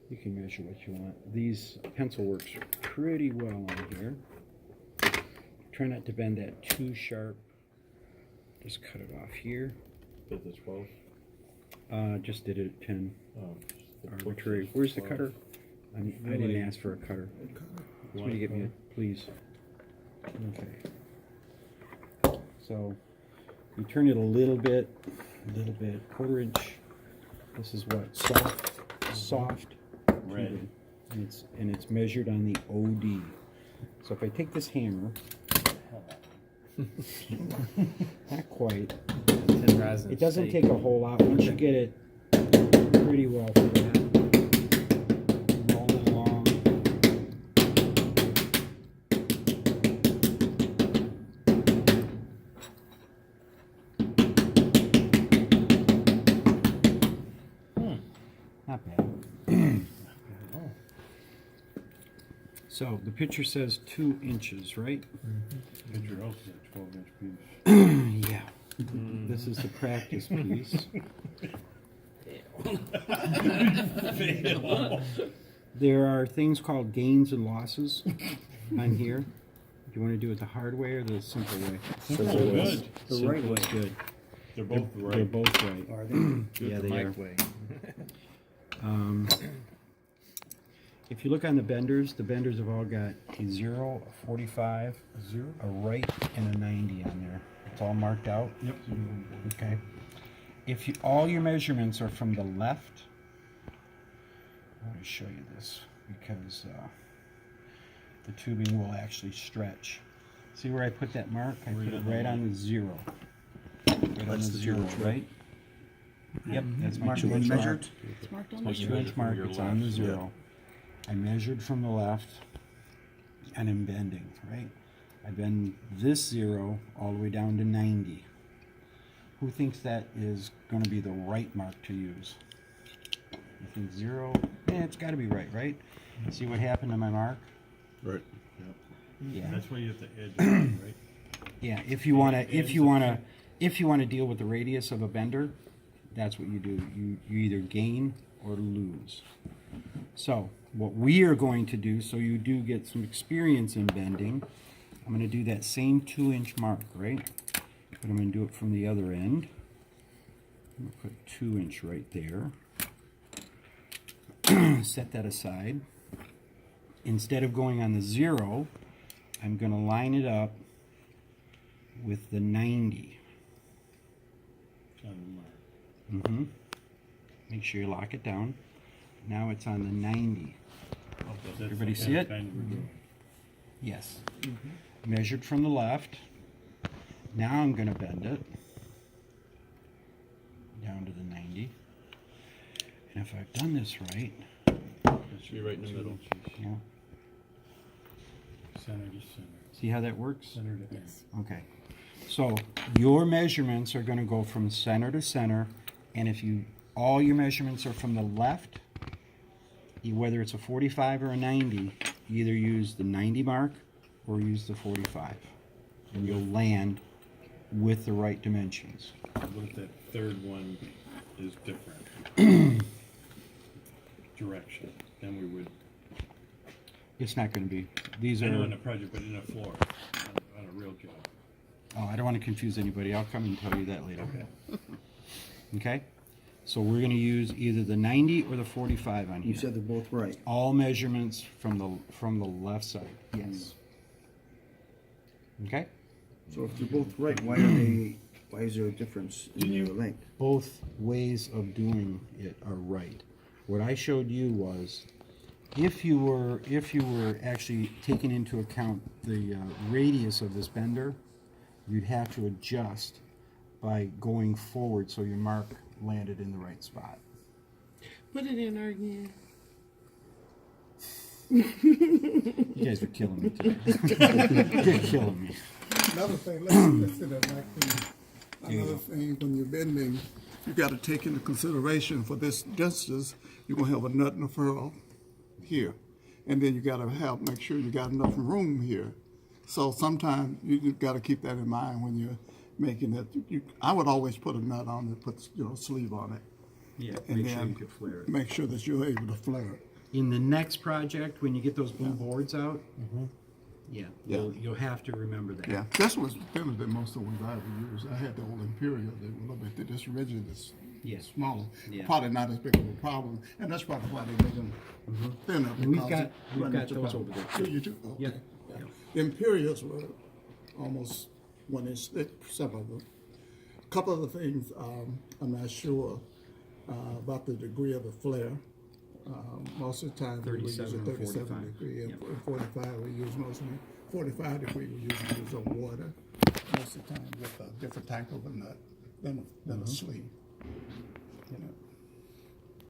You can measure what you want. These pencil works pretty well on here. Try not to bend that too sharp. Just cut it off here. Did the 12? Just did it at 10. Oh, Arbitrary. Where's the cutter? I didn't ask for a cutter. Somebody get me a, please. Okay. So you turn it a little bit, quarter inch. This is what, soft Red. and it's measured on the OD. So if I take this hammer, not quite. It doesn't take a whole lot once you get it pretty well flat. Rolling along. Not bad. So the picture says 2 inches, right? Picture also said 12-inch piece. Yeah. This is the practice piece. There are things called gains and losses on here. Do you want to do it the hard way or the simple way? Simple way. The right way is good. They're both right. They're both right. Are they? Yeah, they are. Way. If you look on the benders have all got a 0, a 45, a right, and a 90 on there. It's all marked out. Yep. Okay. If you, all your measurements are from the left, I want to show you this because the tubing will actually stretch. See where I put that mark? I put it right on the 0. Right on the 0, right? Yep, that's my 2 inch mark. It's marked on My the 2 inch mark, it's on the 0. Yeah. I measured from the left and I'm bending, right? I bend this 0 all the way down to 90. Who thinks that is going to be the right mark to use? You think 0? Yeah, it's got to be right, right? See what happened to my mark? Right. Yeah. That's why you have to edge it, right? Yeah. If you want to deal with the radius of a bender, that's what you do. You either gain or lose. So what we are going to do, so you do get some experience in bending, I'm going to do that same 2 inch mark, right? But I'm going to do it from the other end. I'm going to put 2 inch right there. Set that aside. Instead of going on the 0, I'm going to line it up with the 90. Mm-hmm. Make sure you lock it down. Now it's on the 90. Everybody see it? Yes. Measured from the left. Now I'm going to bend it down to the 90. And if I've done this right, It should be right in the middle. yeah. Center to center. See how that works? Center to Yes. Okay. So your measurements are going to go from center to center, and if you all your measurements are from the left, whether it's a 45 or a 90, you either use the 90 mark or use the 45, and you'll land with the right dimensions. What if that third one is different? Direction. Then we would. It's not going to be. These I know are. in a project, but in a floor, on a real job. Oh, I don't want to confuse anybody. I'll come and tell you that later. Okay? So we're going to use either the 90 or the 45 on here. You said they're both right. All measurements from the left side. Yes. Okay? So if they're both right, why is there a difference in their length? Both ways of doing it are right. What I showed you was if you were actually taking into account the radius of this bender, you'd have to adjust by going forward so your mark landed in the right spot. Put it in there again. You guys are killing me today. You're killing me. Another thing, let's say that like another thing, when you're bending, you got to take into consideration for this distance, you're gonna have a nut and a furrow here, and then you got to make sure you got enough room here. So sometimes you got to keep that in mind when you're making it. I would always put a nut on it, put sleeve on it, Yeah, and make sure then you can flare it. make sure that you're able to flare it. In the next project, when you get those blue boards out, yeah, Yeah. you'll have to remember that. Yeah, this was thinner than most of the ones I ever used. I had the old Imperial, they were a little bit thin. This rigid is Yeah. smaller. Yeah. Probably not as big of a problem, and that's probably why they make them thinner. And we've because got- it we've runs got into those problem. over there, Yeah, too. you do? Okay. Yeah. Yeah. The Imperials were almost when they stick, some of them. A couple of the things, I'm not sure about the degree of the flare. Most of the time, we use a 37 or 37 45. degree, and 45 we use mostly, 45 degree we usually use on water, most of the time with a different type of a nut than a sleeve. You know.